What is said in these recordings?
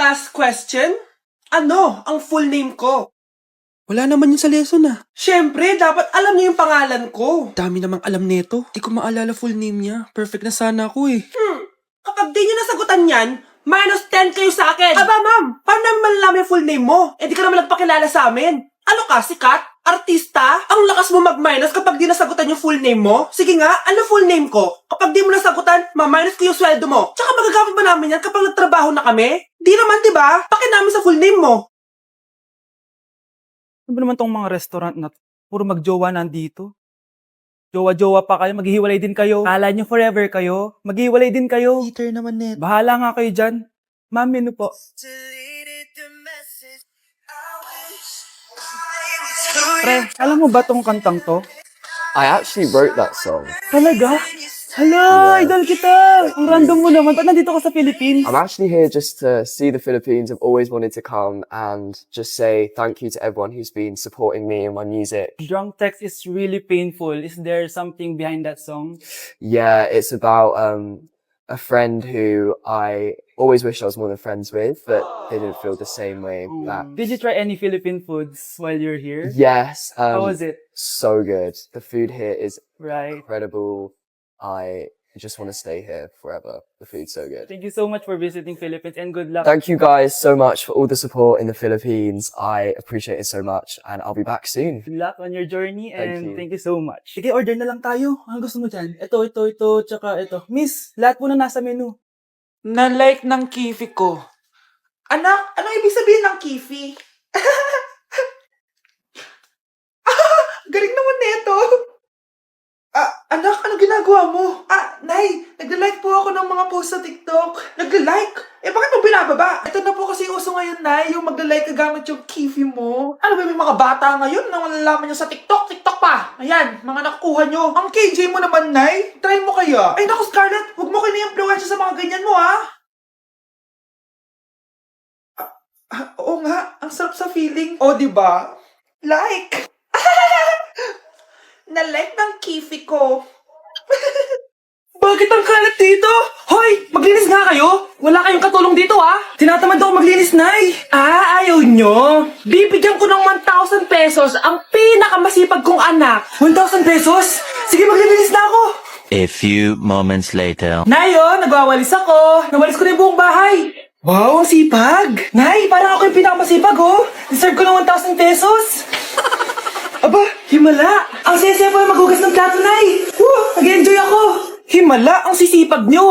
last question? Ano ang full name ko? Wala naman yun sa lesson ah. Siyempre, dapat alam niyo yung pangalan ko. Dami namang alam nito. Di ko maalala full name niya. Perfect na sana ako eh. Kapag di niyo nasagutan yan, minus 10 kayo sa akin. Aba ma'am, paano namin malalaman yung full name mo? Eh di ka naman nagpakilala sa amin. Ano ka, sikat? Artista? Ang lakas mo mag-minus kapag di nasagutan yung full name mo? Sige nga, ano full name ko? Kapag di mo nasagutan, ma-minus ko yung sweldo mo. Tsaka magagamit ba namin yan kapag nagtrabaho na kami? Di naman, diba? Pakin namin sa full name mo. Ano ba naman tong mga restaurant na to? Puro magjowa nandito. Jowa-jowa pa kayo, maghihiwalay din kayo. Kala nyo forever kayo, maghihiwalay din kayo. Peter naman net. Bahala nga kayo dyan. Ma'am, menu po. Pre, alam mo ba tong kantang to? I actually wrote that song. Talaga? Hala, idol kita! Ang random mo naman. Ba't nandito ka sa Philippines? I'm actually here just to see the Philippines. I've always wanted to come and just say thank you to everyone who's been supporting me and my music. Drunk text is really painful. Is there something behind that song? Yeah, it's about a friend who I always wished I was more than friends with, but they didn't feel the same way back. Did you try any Philippine foods while you're here? Yes, How was it? so good. The food here is Right. incredible. I just want to stay here forever. The food's so good. Thank you so much for visiting Philippines and good luck. Thank you guys so much for all the support in the Philippines. I appreciate it so much, and I'll be back soon. Good luck on your journey Thank and you. thank you so much. Sige, order na lang tayo. Ano gusto mo dyan? Ito, tsaka ito. Miss, lahat po na nasa menu. Na-like ng kifi ko. Anak, ano ibig sabihin ng kifi? Galing naman nito. Anak, ano ginagawa mo? Nay, nagla-like po ako ng mga post sa TikTok. Nagla-like? Eh, bakit mo binababa? Ito na po kasi uso ngayon, Nay, yung magla-like ka gamit yung kifi mo. Ano ba, may mga bata ngayon na malalaman nyo sa TikTok? TikTok pa! Ayan, mga nakukuha nyo. Ang KJ mo naman, Nay. Try mo kaya. Ay, naku, Scarlett, huwag mo kini-influensya sa mga ganyan mo, ha? Oo nga, ang sarap sa feeling. O, diba? Like! Na-like ng kifi ko. Bakit ang kalat dito? Hoy, maglinis nga kayo. Wala kayong katulong dito, ha? Tinatamad ako maglinis, Nay. Ayaw nyo. Bibigyan ko ng 1,000 pesos ang pinakamasipag kong anak. 1,000 pesos? Sige, maglinis na ako. A few moments later. Nay, nagwawalis ako. Nawalis ko na yung buong bahay. Wow, ang sipag. Nay, parang ako yung pinakamasipag, Deserve ko ng 1,000 pesos. Aba, himala! Ang saya-saya pa maghugas ng plato, Nay! Nag-enjoy ako! Himala, ang sisipag niyo,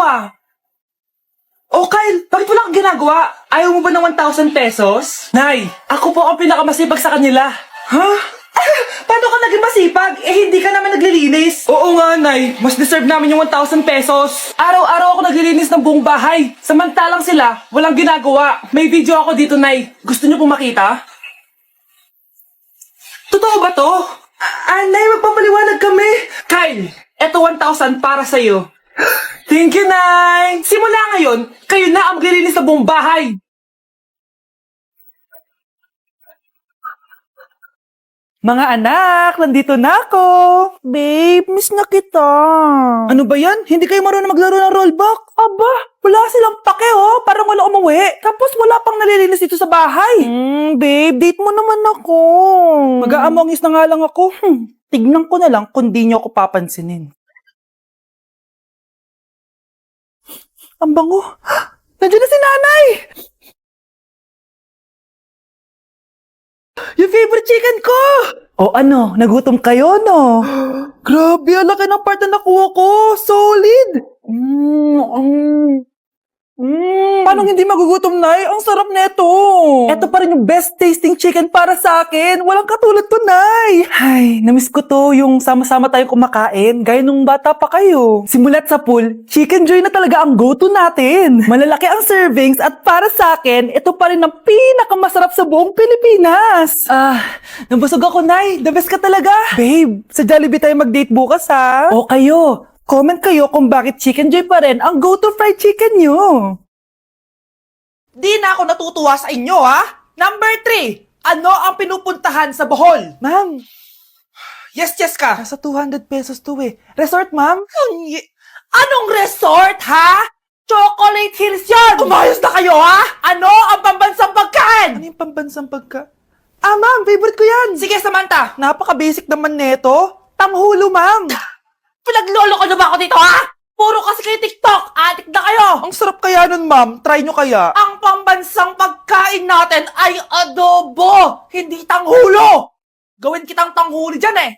Oh, Kyle, bakit wala kang ginagawa? Ayaw mo ba ng 1,000 pesos? Nay, ako po ang pinakamasipag sa kanila. Ha? Paano ka naging masipag? Eh, hindi ka naman naglilinis. Oo nga, Nay. Mas deserve namin yung 1,000 pesos. Araw-araw ako naglilinis ng buong bahay. Samantalang sila, walang ginagawa. May video ako dito, Nay. Gusto niyo pong makita? Totoo ba to? Nay, magpapaliwanag kami. Kyle, eto 1,000 para sa'yo. Thank you, Nay. Simula ngayon, kayo na ang maglilinis sa buong bahay. Mga anak, nandito na ako. Babe, miss na kita. Ano ba yan? Hindi kayo marunong maglaro ng rollback? Aba, wala silang pake Parang wala umuwi. Tapos wala pang nalilinis dito sa bahay. Babe, date mo naman ako. Mag-aamongis na nga lang ako. Tignan ko na lang kung di nyo ako papansinin. Ang bango. Nandiyan na si nanay! Yung favorite chicken ko! O ano, nagutom kayo, no? Grabe, ang laki ng part na nakuha ko. Solid! Paano hindi magugutom, Nay? Ang sarap neto. Ito pa rin yung best tasting chicken para sa akin. Walang katulad to, Nay. Ay, namiss ko to yung sama-sama tayong kumakain. Gaya nung bata pa kayo. Simulat sa pool, chicken joy na talaga ang go-to natin. Malalaki ang servings at para sa akin, ito pa rin ang pinakamasarap sa buong Pilipinas. Nabusog ako, Nay. The best ka talaga. Babe, sa Jollibee tayo mag-date bukas, ha? O kayo. Comment kayo kung bakit Chicken Joy pa rin ang go-to fried chicken nyo. Di na ako natutuwa sa inyo, Number 3, ano ang pinupuntahan sa Bohol? Ma'am, Yes ka. nasa 200 pesos to eh. Resort, ma'am? Anong resort, ha? Chocolate Hills yun! Umayos na kayo, ha? Ano ang pambansang pagkain? Ano yung pambansang pagkain? Ah, ma'am, favorite ko yan. Sige, Samantha. Napaka-basic naman neto. Tanghulo, ma'am. Pinaglolo ko na ba ako dito, ha? Puro kasi kayo TikTok. Adik na kayo. Ang sarap kaya nun, ma'am. Try nyo kaya. Ang pambansang pagkain natin ay adobo, hindi tanghulo. Gawin kitang tanghuli dyan, eh.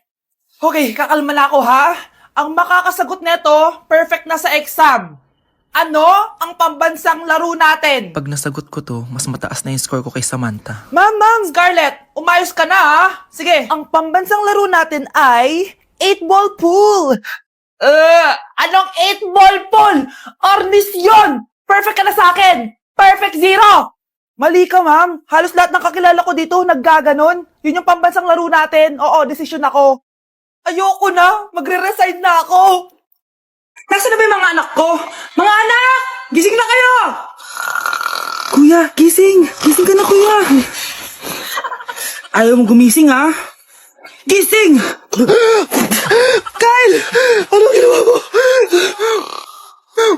Okay, kakalma na ako, ha? Ang makakasagot neto, perfect na sa exam. Ano ang pambansang laro natin? Pag nasagot ko to, mas mataas na yung score ko kay Samantha. Ma'am, Scarlett, umayos ka na, ha? Sige. Ang pambansang laro natin ay 8-ball pool. Anong 8-ball pool? Ornis yun! Perfect ka na sa akin! Perfect 0! Mali ka, ma'am. Halos lahat ng kakilala ko dito naggaganon. Yun yung pambansang laro natin. Oo, desisyon ako. Ayoko na. Magre-resign na ako. Nasaan na ba yung mga anak ko? Mga anak! Gising na kayo! Kuya, gising! Gising ka na, kuya! Ayaw mo gumising, ha? Gising! Kyle! Anong ginawa mo?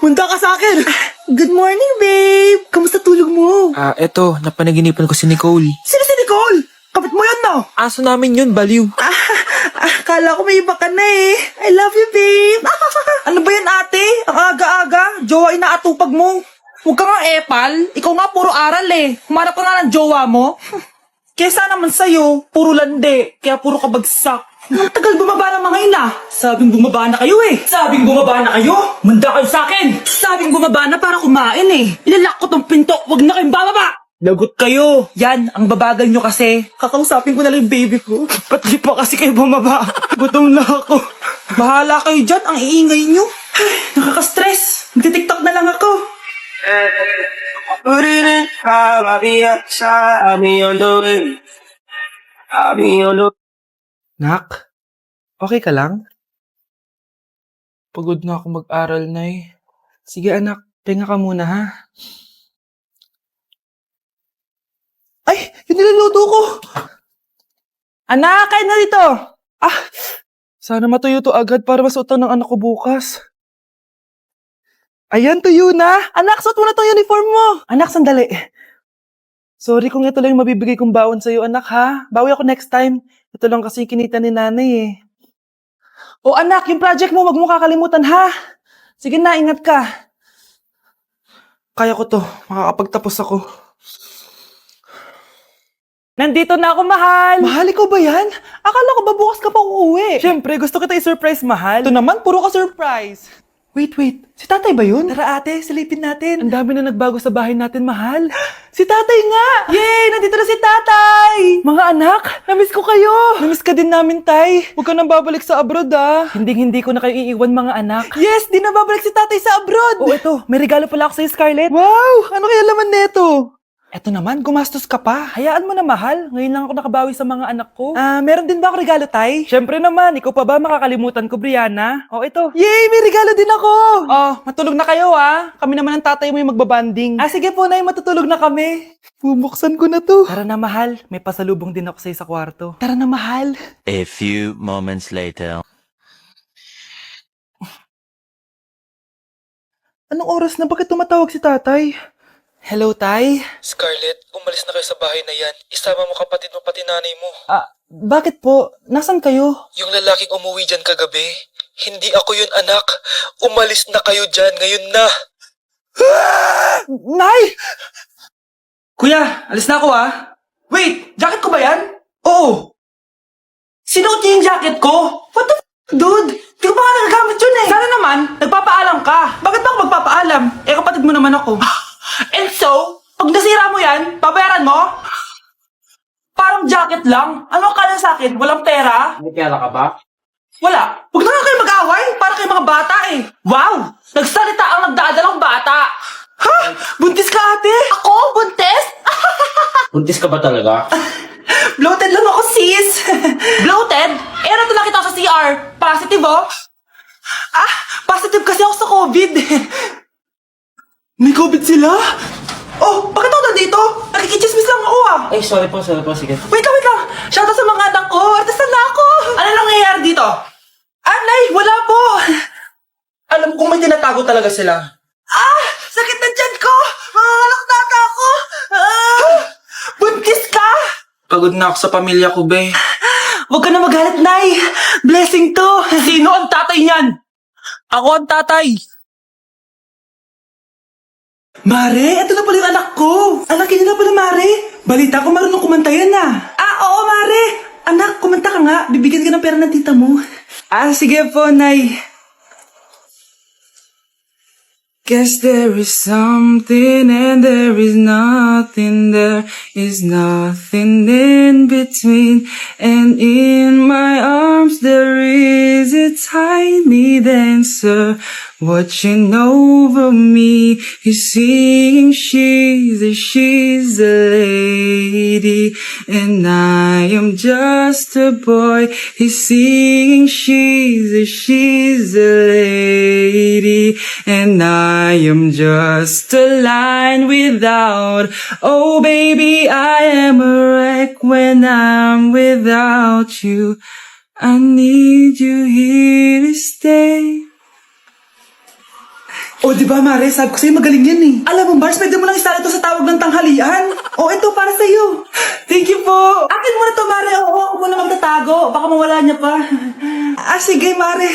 Munta ka sa akin! Good morning, babe! Kamusta tulog mo? Eto, napanaginipan ko si Nicole. Sino si Nicole? Kapit mo yun, no? Aso namin yun, baliw. Kala ko may iba ka na eh. I love you, babe. Ano ba yan, ate? Ang aga-aga. Jowa inaatupag mo. Huwag ka nga epal. Ikaw nga puro aral eh. Humarap ka nga ng jowa mo. Kesa naman sa'yo, puro lande. Kaya puro kabagsak. Ang tagal bumaba ng mga ina. Sabing bumaba na kayo eh. Sabing bumaba na kayo. Manda kayo sa akin. Sabing bumaba na para kumain eh. Ilalak ko tong pinto. Huwag na kayong bababa. Lagot kayo. Yan, ang babagal nyo kasi. Kakausapin ko na lang yung baby ko. Ba't di pa kasi kayo bumaba? Gutom na ako. Bahala kayo dyan, ang iingay nyo. Ay, nakaka-stress. Magti-tiktok na lang ako. Nak, okay ka lang? Pagod na ako mag-aral, Nay. Sige anak, tinga ka muna ha. Ay, yung niluluto ko. Anak, kain na dito. Sana matuyo to agad para masuotan ng anak ko bukas. Ayan, tuyo na. Anak, suot mo na tong uniform mo. Anak, sandali. Sorry kung ito lang yung mabibigay kong baon sa'yo, anak, ha? Bawi ako next time. Ito lang kasi yung kinita ni nanay, eh. O anak, yung project mo, wag mo kakalimutan, ha? Sige na, ingat ka. Kaya ko to, makakapagtapos ako. Nandito na ako, mahal. Mahal, ikaw ba yan? Akala ko ba bukas ka pa uuwi? Siyempre, gusto kita i-surprise, mahal. Ito naman, puro ka surprise. Wait. Si tatay ba yun? Tara ate, silipin natin. Ang dami na nagbago sa bahay natin, mahal. Si tatay nga! Yay! Nandito na si tatay! Mga anak, namiss ko kayo. Namiss ka din namin, tay. Huwag ka nang babalik sa abroad, ah. Hindi ko na kayo iiwan, mga anak. Yes, di na babalik si tatay sa abroad. Oh, eto, may regalo pala ako sa'yo, Scarlett. Wow! Ano kaya laman neto? Eto naman, gumastos ka pa. Hayaan mo na, mahal. Ngayon lang ako nakabawi sa mga anak ko. Meron din ba ako regalo, tay? Siyempre naman, ikaw pa ba makakalimutan ko, Brianna? Oh, ito. Yay! May regalo din ako! Oh, matulog na kayo, ah. Kami naman ang tatay mo yung magbabanding. Sige po, nay, matutulog na kami. Bubuksan ko na to. Tara na, mahal. May pasalubong din ako sa'yo sa kwarto. Tara na, mahal. A few moments later. Anong oras na? Bakit tumatawag si tatay? Hello, tay? Scarlett, umalis na kayo sa bahay na yan. Isama mo kapatid mo pati nanay mo. Bakit po? Nasaan kayo? Yung lalaking umuwi dyan kagabi, hindi ako yun anak. Umalis na kayo dyan ngayon na. Nay! Kuya, alis na ako ah. Wait, jacket ko ba yan? Oo. Sinuot niya yung jacket ko? What the dude? Di ko pa nga nagagamit yun eh. Sana naman, nagpapaalam ka. Bakit ba ako magpapaalam? Kapatid mo naman ako. And so, pag nasira mo yan, babayaran mo? Parang jacket lang. Ano ka na sa akin? Walang pera? May pera ka ba? Wala. Huwag na nga kayo mag-away. Para kayo mga bata eh. Wow! Nagsalita ang nagdadalang bata. Ha? Buntis ka ate? Ako? Buntis? Buntis ka ba talaga? Bloated lang ako, sis. Bloated? Ano to nakita ko sa CR? Positive, oh? Positive kasi ako sa COVID. May COVID sila? Oh, bakit ako nandito? Nakikichismis lang ako, ah. Ay, sorry po, sige. Wait lang. Shoutout sa mga anak ko. Artista na ako. Ano nangyayari dito? Nay, wala po. Alam kong may tinatago talaga sila. Napapagod na ako sa pamilya ko, be. Huwag ka na magalit, Nay. Blessing to. Sino ang tatay niyan? Ako ang tatay. Mare, ito na pala yung anak ko. Anak niya na pala, Mare. Balita ko marunong kumanta yan ah. Oo, Mare. Anak, kumanta ka nga. Bibigyan ka ng pera ng tita mo. Sige po, Nay. Guess there is something and there is nothing. There is nothing in between. And in my arms there is a tiny dancer watching over me. He's singing she's a lady and I am just a boy. He's singing she's a lady and I am just a line without. Oh baby, I am a wreck when I'm without you. I need you here to stay. Oh, di ba, Mare? Sabi ko sa'yo, magaling yan eh. Alam mo, Mars, pwede mo lang istala ito sa tawag ng tanghalian. Oh, ito, para sa'yo. Thank you po. Akin mo na to, Mare. Oo, ako muna magtatago. Baka mawala niya pa. Sige, Mare.